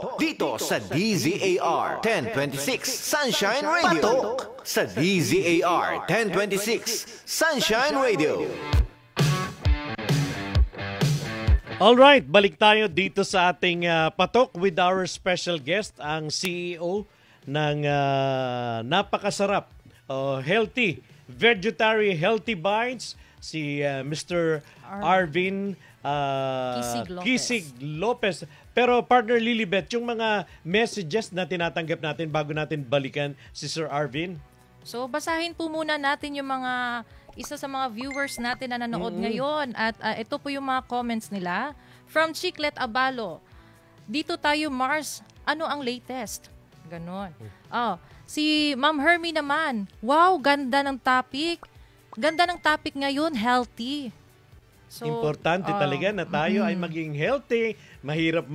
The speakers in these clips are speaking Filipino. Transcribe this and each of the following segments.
Patok dito sa DZAR 1026 Sunshine Radio. Patok sa DZAR 1026 Sunshine Radio. Alright, balik tayo dito sa ating patok with our special guest, ang CEO ng napakasarap, healthy, vegetarian healthy bites, si Mr. Arvin Kisig Lopez. Pero partner Lilibet, yung mga messages na tinatanggap natin bago natin balikan si Sir Arvin. So basahin po muna natin yung mga isa sa mga viewers natin na nanood ngayon. At ito po yung mga comments nila. From Chiclet Abalo, dito tayo Mars, ano ang latest? Ganon. Si Ma'am Hermie naman, wow, ganda ng topic. Ganda ng topic ngayon, healthy. So, importante talaga na tayo ay maging healthy, mahirap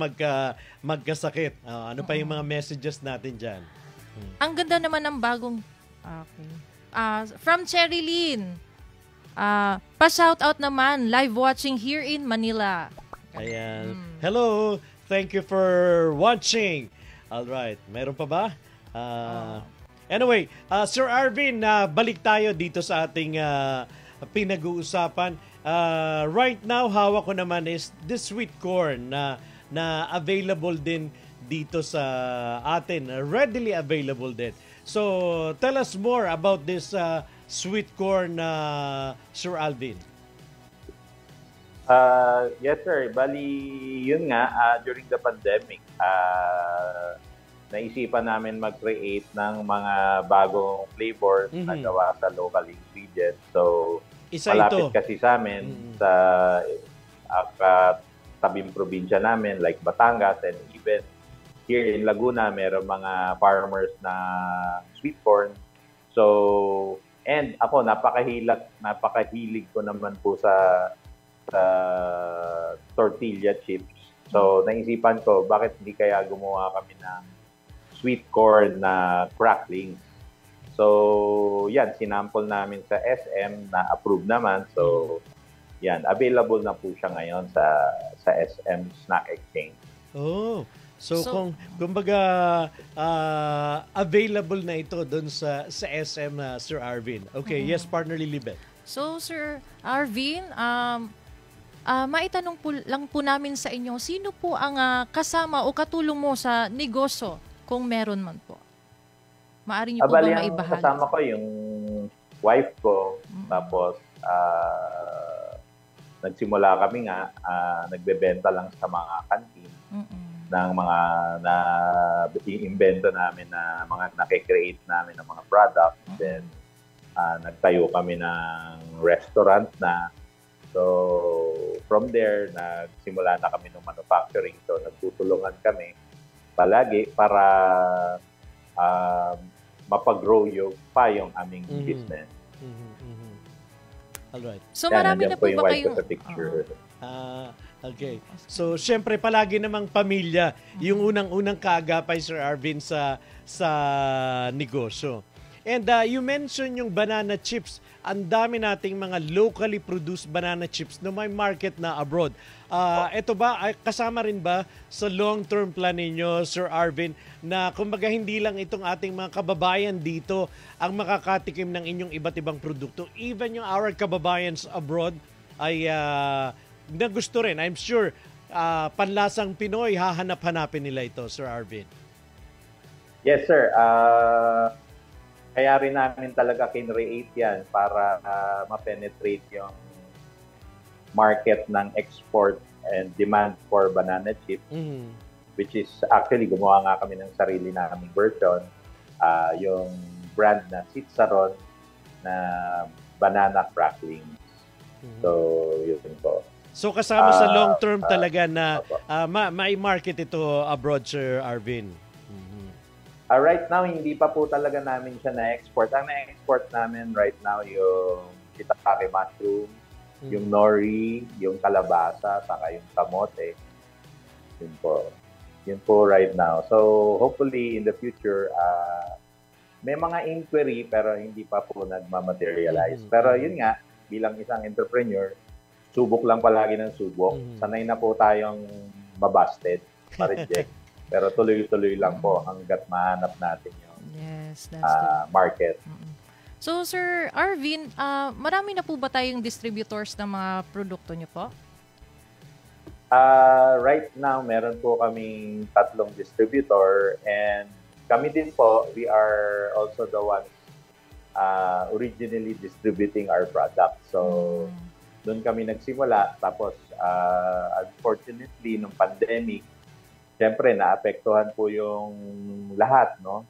magkasakit. Ano pa yung mga messages natin dyan? Ang ganda naman ng bagong... Okay. From Cherry Lynn, pa-shoutout naman, live watching here in Manila. Ayan. Hello, thank you for watching. Alright, meron pa ba? Anyway, Sir Arvin, balik tayo dito sa ating pinag-uusapan. Right now, hawak ko naman is the sweet corn na available din dito sa atin. Readily available din. So, tell us more about this sweet corn, Sir Alvin. Yes, sir. Bali, yun nga, during the pandemic, naisipan namin mag-create ng mga bagong flavors na gawa sa local ingredients. So, isa malapit ito kasi sa amin sa tabing probinsya namin like Batangas, and even here in Laguna meron mga farmers na sweet corn. So, and ako napakahilig ko naman po sa tortilla chips. So, naisipan ko bakit hindi kaya gumawa kami ng sweet corn na cracklings. So, yan, sinample namin sa SM na approved naman. So, yan, available na po siya ngayon sa SM Snack Exchange. Oh, so kumbaga available na ito doon sa SM na Sir Arvin. Okay, yes, partner Lilibet. So, Sir Arvin, maitanong po lang po namin sa inyo, sino po ang kasama o katulong mo sa negosyo kung meron man po? Maari niyo po ba maibahagi? Kasama ko yung wife ko. Tapos, nagsimula kami nga, nagbebenta lang sa mga kantin ng mga i-invento namin na mga nakikreate namin ng mga products. Then, nagtayo kami ng restaurant na. So, from there, nagsimula na kami ng manufacturing. So, nagtutulungan kami palagi para mapag-grow yung aming business. Alright. So, marami na po ba kayong... Okay. So, syempre, palagi namang pamilya yung unang-unang kaagapay, Sir Arvin, sa negosyo. And you mentioned yung banana chips. Ang dami nating mga locally produced banana chips na may market na abroad. Ito ba, kasama rin ba sa long-term plan ninyo, Sir Arvin, na kumbaga hindi lang itong ating mga kababayan dito ang makakatikim ng inyong iba't ibang produkto. Even yung our kababayans abroad ay nagusto rin. I'm sure panlasang Pinoy, hahanap-hanapin nila ito, Sir Arvin. Yes, sir. Kaya rin namin talaga kinreate yan para ma-penetrate yung market ng export and demand for banana chips, which is actually gumawa nga kami ng sarili naming version, yung brand na Citzaron na banana cracklings. So, yun po. So, kasama sa long-term talaga na ma-market ito abroad, Sir Arvin? Right now, hindi pa po talaga namin siya na-export. Ang na-export namin right now yung shiitake mushroom, yung nori, yung kalabasa, saka yung kamote. Yun po. Yun po right now. So, hopefully, in the future, may mga inquiry pero hindi pa po nagmamaterialize. Pero yun nga, bilang isang entrepreneur, subok lang palagi ng subok. Sanay na po tayong mabusted, ma-reject. Pero tuloy-tuloy lang po hanggat mahanap natin yung Yes, that's true. market. So, Sir Arvin, marami na po ba tayong distributors ng mga produkto niyo po? Right now, meron po kaming 3 distributor and kami din po, we are also the ones originally distributing our product. So, doon kami nagsimula. Tapos, unfortunately, nung pandemic, siyempre, naapektuhan po yung lahat, no?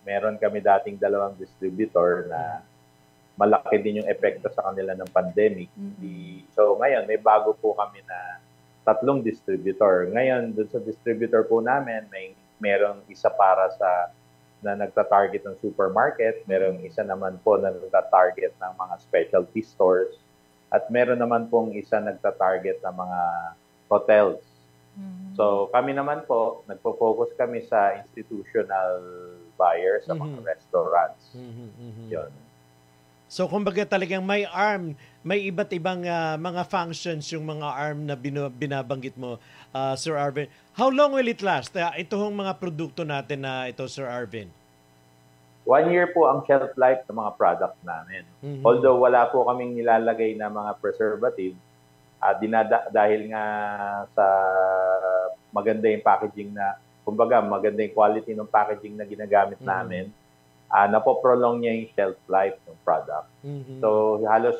Meron kami dating 2 distributor na malaki din yung epekto sa kanila ng pandemic. So, ngayon, may bago po kami na 3 distributor. Ngayon, dun sa distributor po namin, merong isa para sa na nagta-target ng supermarket, merong isa naman po na nagta-target ng mga specialty stores, at meron naman pong isa nagta-target ng mga hotels. So, kami naman po, nagpo-focus kami sa institutional buyers, sa mga restaurants. Yun. So, kumbaga talagang may iba't ibang mga functions yung mga arm na binabanggit mo, Sir Arvin. How long will it last? Ito hong mga produkto natin na ito, Sir Arvin. 1 year po ang shelf life ng mga product namin. Although wala po kaming nilalagay na mga preservative, dahil nga sa maganda yung packaging na, kumbaga maganda yung quality ng packaging na ginagamit namin, napoprolong niya yung shelf life ng product. So halos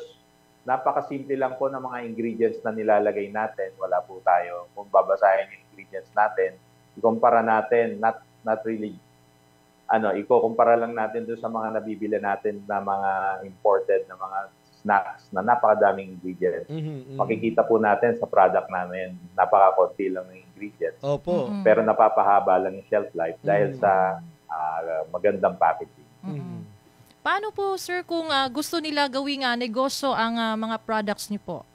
napakasimple lang po ng mga ingredients na nilalagay natin. Wala po tayo, kung babasahin yung ingredients natin, ikumpara natin, not really, ikukumpara lang natin doon sa mga nabibili natin na mga imported na mga snacks na napakadaming ingredients. Makikita po natin sa product namin, napakakonti lang ng ingredients. Opo. Pero napapahaba lang yung shelf life dahil sa magandang packaging. Paano po, sir, kung gusto nila gawing negosyo ang mga products niyo po?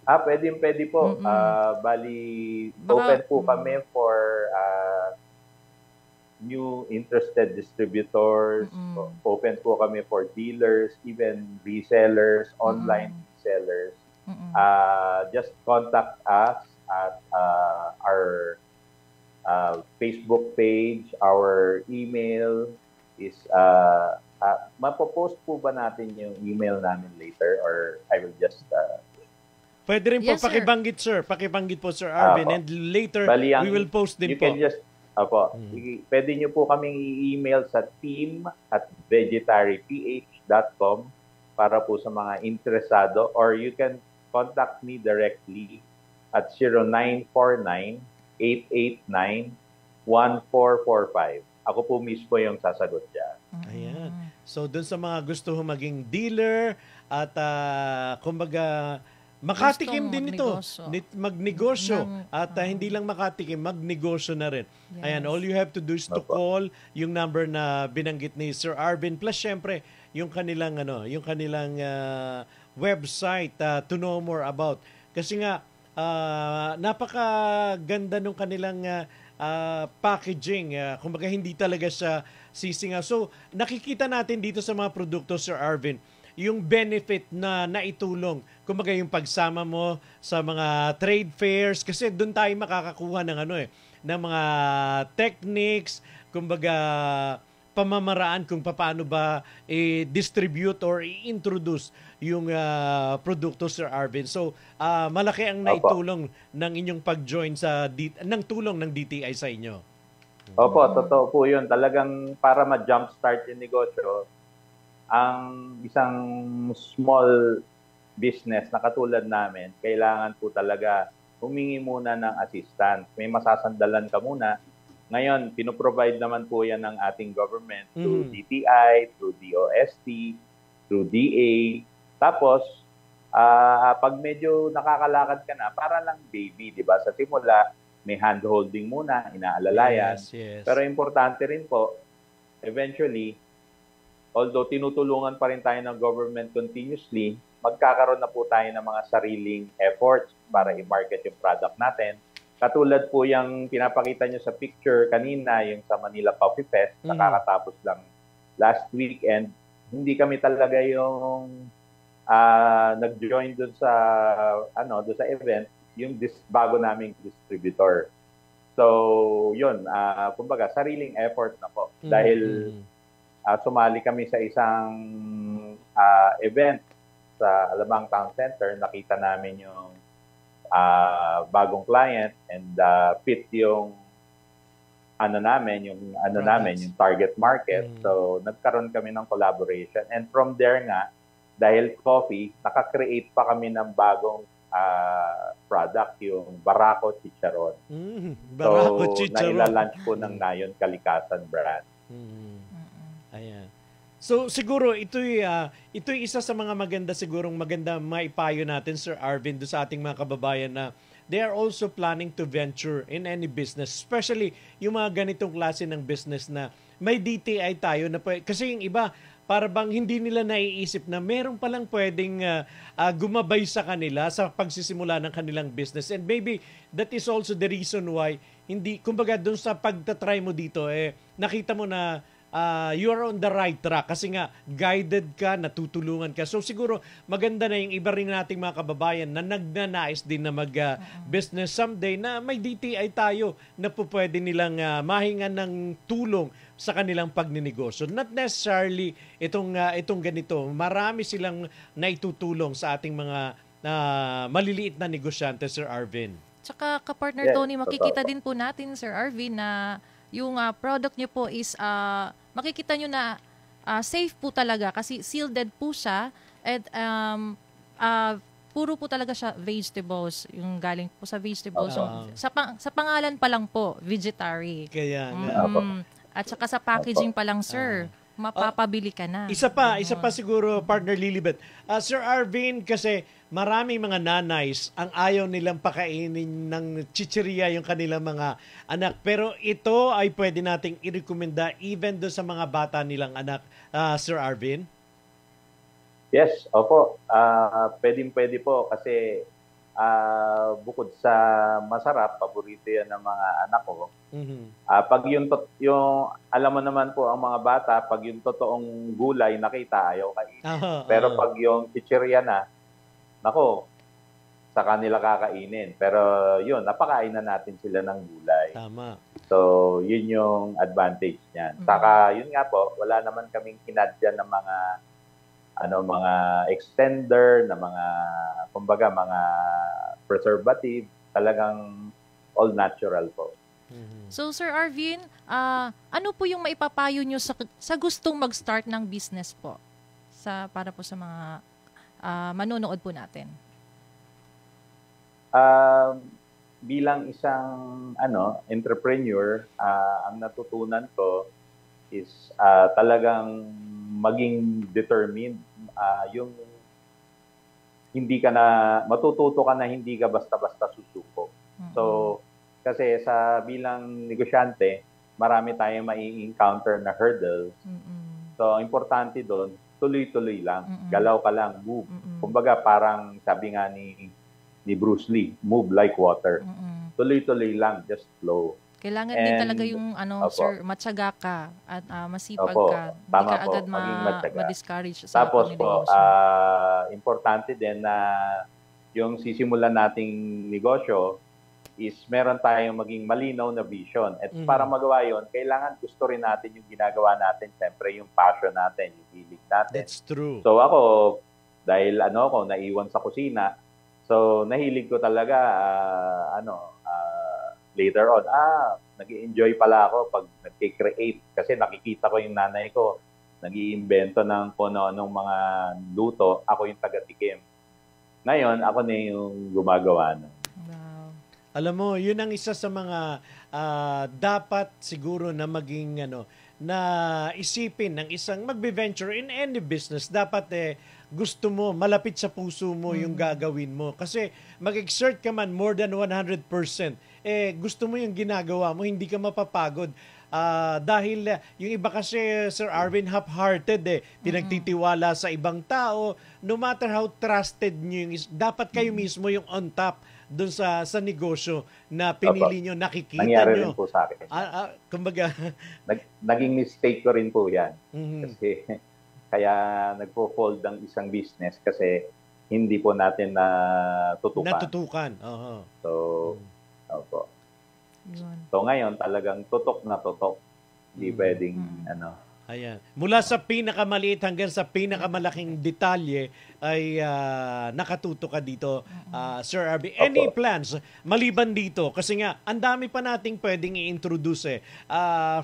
Pwede po. Bali, open po kami for new interested distributors. Open po kami for dealers, even resellers, online resellers. Just contact us at our Facebook page, our email is mapopost po ba natin yung email namin later, or I will just Pwede rin po, Yes, sir. pakibanggit, sir. Pakibanggit po, Sir Arvin. And later, we will post din you po. can just pwede nyo po kaming i-email sa team@vegetaryph.com para po sa mga interesado, or you can contact me directly at 0949-889-1445. Ako po mismo yung sasagot dyan. Ayan. So, dun sa mga gusto maging dealer at kumbaga makatikim Gustong din ito. Magnegosyo. At hindi lang makatikim, magnegosyo na rin. Yes. Ayan, all you have to do is to call yung number na binanggit ni Sir Arvin. Plus, syempre, yung kanilang website to know more about. Kasi nga, napakaganda nung kanilang packaging. Kumbaga, hindi talaga siya sisinga. So, nakikita natin dito sa mga produkto, Sir Arvin, yung benefit na naitulong. Kumbaga, yung pagsama mo sa mga trade fairs, kasi doon tayo makakakuha ng ng mga techniques, kumbaga, pamamaraan kung paano ba i-distribute or i-introduce yung produkto, Sir Arvin. So, malaki ang naitulong ng inyong pag-join ng tulong ng DTI sa inyo. Opo, totoo po yun. Talagang para ma-jumpstart yung negosyo, ang isang small business na katulad namin, kailangan po talaga humingi muna ng assistance. May masasandalan ka muna. Ngayon, pinoprovide naman po yan ng ating government through DTI, through DOST, through DA. Tapos, pag medyo nakakalakad ka na, para lang baby, di ba? Sa simula, may hand-holding muna, inaalalayan. Yes. Pero importante rin po, eventually, although tinutulungan pa rin tayo ng government continuously, magkakaroon na po tayo ng mga sariling efforts para i-market yung product natin. Katulad po yung pinapakita nyo sa picture kanina, yung sa Manila Coffee Fest, nakakatapos lang last weekend. Hindi kami talaga yung nag-join doon sa event, yung bago naming distributor. So, yun, kumbaga, sariling effort na po. Dahil sumali kami sa isang event sa Alabang Town Center, nakita namin yung bagong client and fit yung namin, yung target market. So, nagkaroon kami ng collaboration. And from there nga, dahil coffee, nakakreate pa kami ng bagong product, yung Barako Chicharon. Barako Chicharon. Naila-launch po ng Nayon Kalikasan brand. Ayan. So siguro ito'y isa sa mga maganda maipayo natin, Sir Arvin, do sa ating mga kababayan na they are also planning to venture in any business, especially yung mga ganitong klase ng business na may DTI tayo na kasi yung iba para bang hindi nila naiisip na meron palang pwedeng gumabay sa kanila sa pagsisimula ng kanilang business. And maybe that is also the reason why kumbaga doon sa pagtatry mo dito, nakita mo na you are on the right track kasi nga guided ka, natutulungan ka. So siguro maganda na yung iba rin nating mga kababayan na nagnanais din na mag-business someday na may DTI tayo na po pwede nilang mahingan ng tulong sa kanilang pagninegosyo. Not necessarily itong ganito. Marami silang naitutulong sa ating mga maliliit na negosyante, Sir Arvin. Tsaka ka-partner Tony, makikita din po natin, Sir Arvin, na yung product nyo po is makikita nyo na safe po talaga kasi sealed po siya at puro po talaga siya vegetables, yung galing po sa vegetables. So, sa pangalan pa lang po, vegetary. Kaya at saka sa packaging pa lang, sir, mapapabili ka na. Isa pa siguro, partner Lilibet. Sir Arvin, kasi maraming mga nanays ang ayaw nilang pakainin ng chichirya yung kanilang mga anak. Pero ito ay pwede nating i-recommenda even do sa mga bata nilang anak, Sir Arvin? Yes, opo. Pwede po kasi bukod sa masarap, paborito yan ng mga anak ko. Pag yung alam mo naman po ang mga bata, pag yung totoong gulay nakita, ayaw kainin. Pero pag yung chichirya na, nako, sa kanila kakainin. Pero yun, napakain na natin sila ng gulay. Tama. So, yun yung advantage niyan. Saka, yun nga po, wala naman kaming kinadyan ng mga extender, na mga, kumbaga, mga preservative, talagang all natural po. So, Sir Arvin, ano po yung maipapayo nyo sa gustong mag-start ng business po? Para po sa mga manonood po natin. Bilang isang entrepreneur, ang natutunan ko is talagang maging determined, yung matututo ka na hindi ka basta-basta susuko. So, kasi sa bilang negosyante, marami tayong mai-encounter na hurdles. So, importante doon, tuloy-tuloy lang. Galaw ka lang, move. Kumbaga, parang sabi nga ni Bruce Lee, move like water. Tuloy-tuloy lang, just flow. Kailangan din talaga yung sir, matyaga ka at masipag ka. Hindi ka agad ma-discourage sa tapos po, importante din na yung sisimulan nating negosyo is meron tayong maging malinaw na vision. At para magawa yon, kailangan gusto rin natin yung ginagawa natin. Siyempre, yung passion natin, yung hilig natin. That's true. So ako, dahil naiwan sa kusina, so nahilig ko talaga, later on, nag-i-enjoy pala ako pag nag-create. Kasi nakikita ko yung nanay ko, nag-iimbento ng kung anong mga luto, ako yung taga-tikim. Ngayon, ako na yung gumagawa nun. Alam mo, yun ang isa sa mga dapat siguro na maging na isipin ng isang magbe-venture in any business. Dapat gusto mo, malapit sa puso mo yung gagawin mo. Kasi mag-exert ka man more than 100%, gusto mo yung ginagawa mo, hindi ka mapapagod. Dahil yung iba kasi, Sir Arvin, half-hearted pinagtitiwala sa ibang tao. No matter how trusted nyo dapat kayo mismo yung on top doon sa negosyo na pinili nyo, nakikita nangyari nyo. Rin po sa akin. Kumbaga, naging mistake ko rin po yan. Kasi kaya nagpo-fold ang isang business kasi hindi po natin natutukan. Natutukan. So, opo. Yun. So ngayon talagang tutok na tutok. Hindi pwedeng Ayan. Mula sa pinakamaliit hanggang sa pinakamalaking detalye ay nakatuto ka dito, Sir Arvin. Any plans maliban dito? Kasi nga, ang dami pa nating pwedeng i-introduce.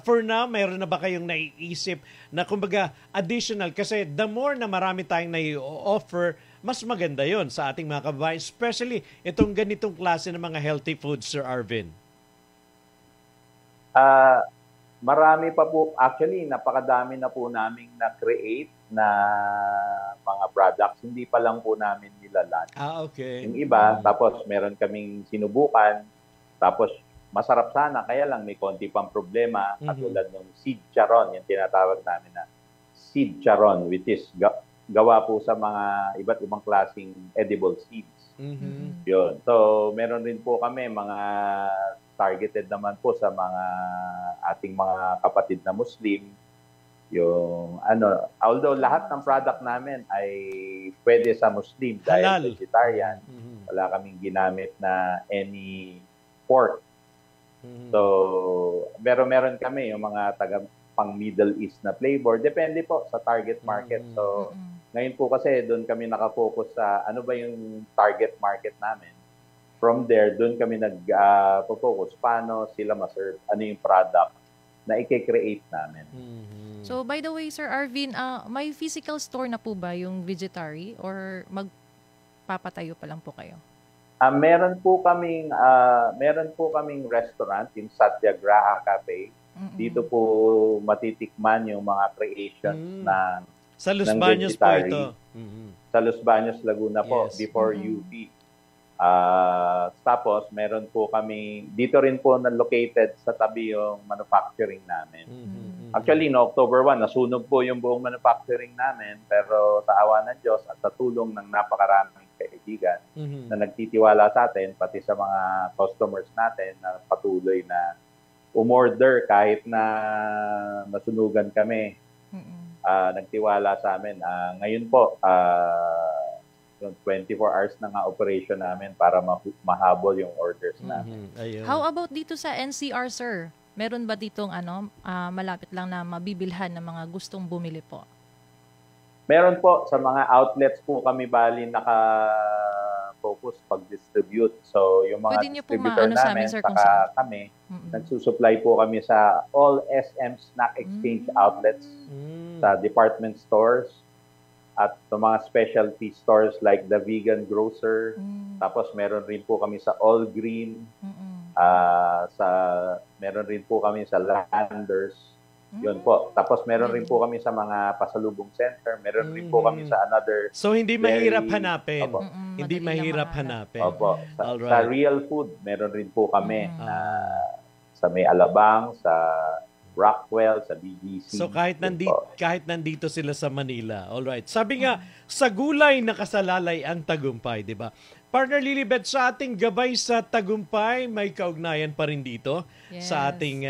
For now, mayroon na ba kayong naiisip na kumbaga additional? Kasi the more na marami tayong nai-offer, mas maganda yon sa ating mga kababayan. Especially itong ganitong klase ng mga healthy foods, Sir Arvin. Marami pa po. Actually, napakadami na po naming na-create na mga products. Hindi pa lang po namin nilalan. Okay. Yung iba, tapos meron kaming sinubukan. Tapos masarap sana, kaya lang may konti pang problema. Katulad ng seed charon, yung tinatawag namin na seed charon, which is gawa po sa mga iba't ibang klaseng edible seeds. Yun. So, meron rin po kami mga targeted naman po sa mga ating mga kapatid na Muslim. Yung although lahat ng product namin ay pwede sa Muslim dahil halal, vegetarian. Wala kaming ginamit na any pork. So, pero meron kami yung mga pang Middle East na flavor. Depende po sa target market. So, ngayon po kasi doon kami nakafocus sa ano ba yung target market namin. From there, doon kami nag-focus paano sila ma-serve, ano yung product na i-create namin. So, by the way, Sir Arvin, may physical store na po ba yung Vegetary or magpapatayo pa lang po kayo? Meron po kaming restaurant, yung Satyagraha Cafe. Dito po matitikman yung mga creations sa Los Baños po ito. Sa Los Baños, Laguna po, before UP. Tapos, meron po kami, dito rin po na-located sa tabi yung manufacturing namin. Actually, no, October 1, nasunog po yung buong manufacturing namin, pero sa awa ng Diyos at sa tulong ng napakaraming kaibigan na nagtitiwala sa atin, pati sa mga customers natin na patuloy na umorder kahit na nasunugan kami. Nagtiwala sa amin. Ngayon po, 24 hours na nga operation namin para mahabol yung orders namin. How about dito sa NCR, sir? Meron ba ditong malapit lang na mabibilhan ng mga gustong bumili po? Meron po. Sa mga outlets po kami bali naka-focus pag-distribute. So, yung mga distributor namin, sir, saka kami, nagsusupply po kami sa all SM Snack Exchange outlets, sa department stores, at sa mga specialty stores like the Vegan Grocer. Tapos meron rin po kami sa All Green. Meron rin po kami sa Landers. Yun po. Tapos meron rin po kami sa mga pasalubong center. Meron rin po kami sa another. So hindi mahirap hanapin. Hindi mahirap hanapin. Opo. Sa Real Food, meron rin po kami sa May Alabang, sa Rockwell, sa BGC. So kahit nandito sila sa Manila. All right. Sabi nga, sa gulay nakasalalay ang tagumpay, 'di ba? Partner Lilibet, sa ating gabay sa tagumpay, may kaugnayan pa rin dito sa ating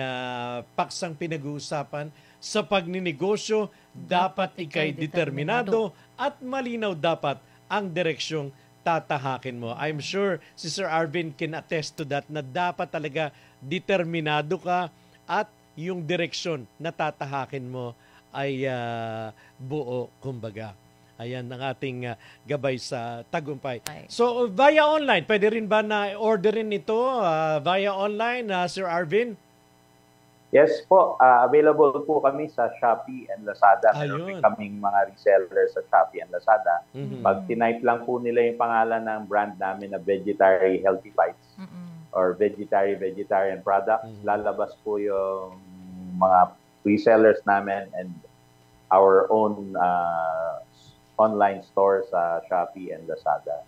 paksang pinag-uusapan sa pagninegosyo. Dapat ikay determinado at malinaw dapat ang direksyong tatahakin mo. I'm sure si Sir Arvin can attest to that na dapat talaga determinado ka at yung direksyon na tatahakin mo ay buo, kumbaga. Ayan ang ating gabay sa tagumpay. So, via online, pwede rin ba na orderin ito via online, Sir Arvin? Yes po. Available po kami sa Shopee and Lazada. Meron rin kaming mga resellers sa Shopee and Lazada. Pag tinype lang po nila yung pangalan ng brand namin na Vegetary Healthy Bites or Vegetarian products, lalabas po yung mga resellers namin and our own online store sa Shopee and Lazada.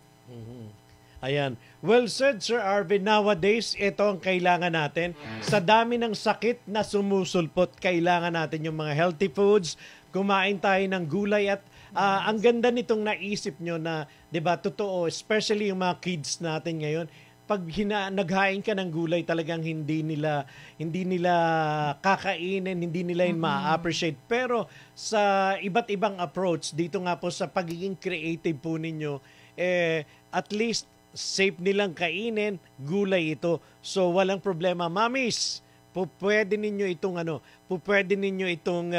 Ayan. Well said, Sir Arvin. Nowadays, ito ang kailangan natin. Sa dami ng sakit na sumusulpot, kailangan natin yung mga healthy foods. Kumain tayo ng gulay at ang ganda nitong naisip nyo na, 'di ba, totoo, especially yung mga kids natin ngayon, pag naghain ka ng gulay, talagang hindi nila kakainin, hindi nila yun ma-appreciate. Pero sa iba't ibang approach, dito nga po sa pagiging creative po ninyo, at least safe nilang kainin, gulay ito. So walang problema. Mamis, pwede ninyo itong pwede ninyo itong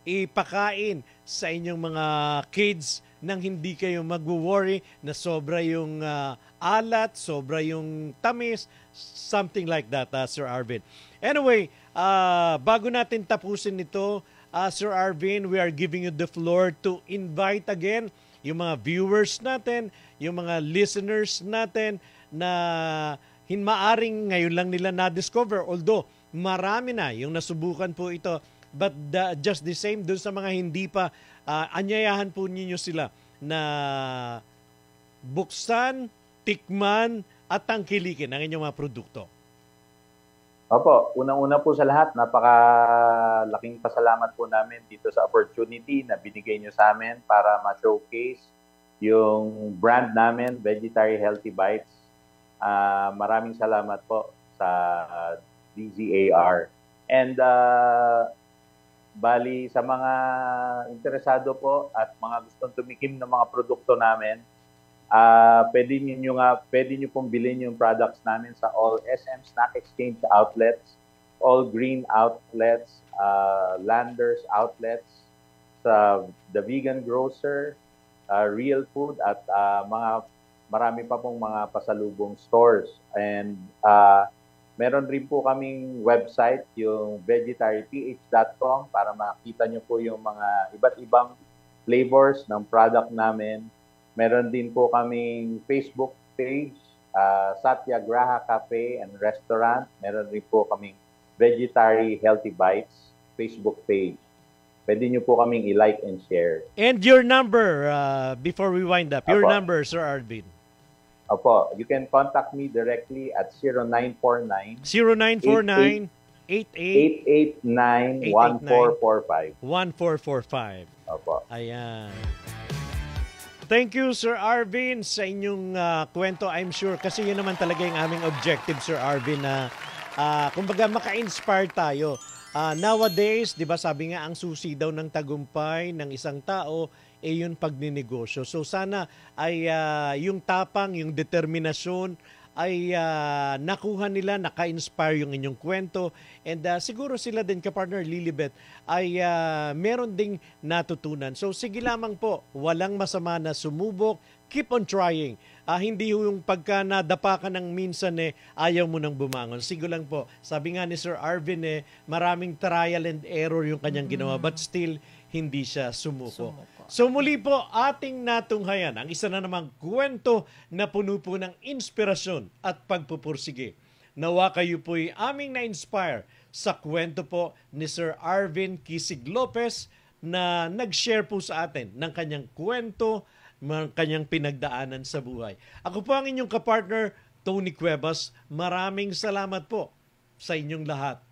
ipakain sa inyong mga kids nang hindi kayo magwo-worry na sobra yung alat, sobra yung tamis, something like that, Sir Arvin. Anyway, bago natin tapusin ito, Sir Arvin, we are giving you the floor to invite again yung mga viewers natin, yung mga listeners natin na maaring ngayon lang nila na-discover. Although, marami na yung nasubukan po ito. But just the same, dun sa mga hindi pa, anyayahan po ninyo sila na buksan, tikman, at tangkilikin ang inyong mga produkto. Opo, unang-una po sa lahat, napakalaking pasalamat po namin dito sa opportunity na binigay nyo sa amin para ma-showcase yung brand namin, Vegetary Healthy Bites. Maraming salamat po sa DZAR. And bali sa mga interesado po at mga gustong tumikim ng mga produkto namin, pwede nyo pong bilhin yung products namin sa all SM Snack Exchange outlets, all Green outlets, Landers outlets, sa The Vegan Grocer, Real Food, at marami pa pong mga pasalubong stores. And meron rin po kaming website, yung vegetaryph.com, para makita nyo po yung mga iba't ibang flavors ng product namin. Meron din po kaming Facebook page, Satyagraha Cafe and Restaurant. Meron rin po kaming Vegetary Healthy Bites Facebook page. Pwede nyo po kaming i-like and share. And your number, before we wind up, your Apo. number, Sir Arvin. Opo, you can contact me directly at 0949 0949 88 889 1445. 1445. Opo. Ayan. Thank you, Sir Arvin, sa inyong kwento. I'm sure, kasi yun naman talaga yung aming objective, Sir Arvin, na kumbaga maka-inspire tayo. Nowadays, di ba sabi nga, ang susi daw ng tagumpay ng isang tao, yung pagninegosyo. So sana ay yung tapang, yung determinasyon, ay nakuha nila, naka-inspire yung inyong kwento. And siguro sila din, kapartner Lilibet, ay meron ding natutunan. So sige lamang po, walang masama na sumubok, keep on trying. Hindi yung pagka nadapa ka ng minsan ayaw mo nang bumangon. Sige lang po, sabi nga ni Sir Arvin maraming trial and error yung kanyang ginawa, but still, hindi siya sumuko. So muli po ating natunghayan ang isa na namang kwento na puno po ng inspirasyon at pagpupursige. Nawa kayo po'y aming na-inspire sa kwento po ni Sir Arvin Kisig Lopez na nag-share po sa atin ng kanyang kwento, ng kanyang pinagdaanan sa buhay. Ako po ang inyong kapartner, Tony Cuevas. Maraming salamat po sa inyong lahat.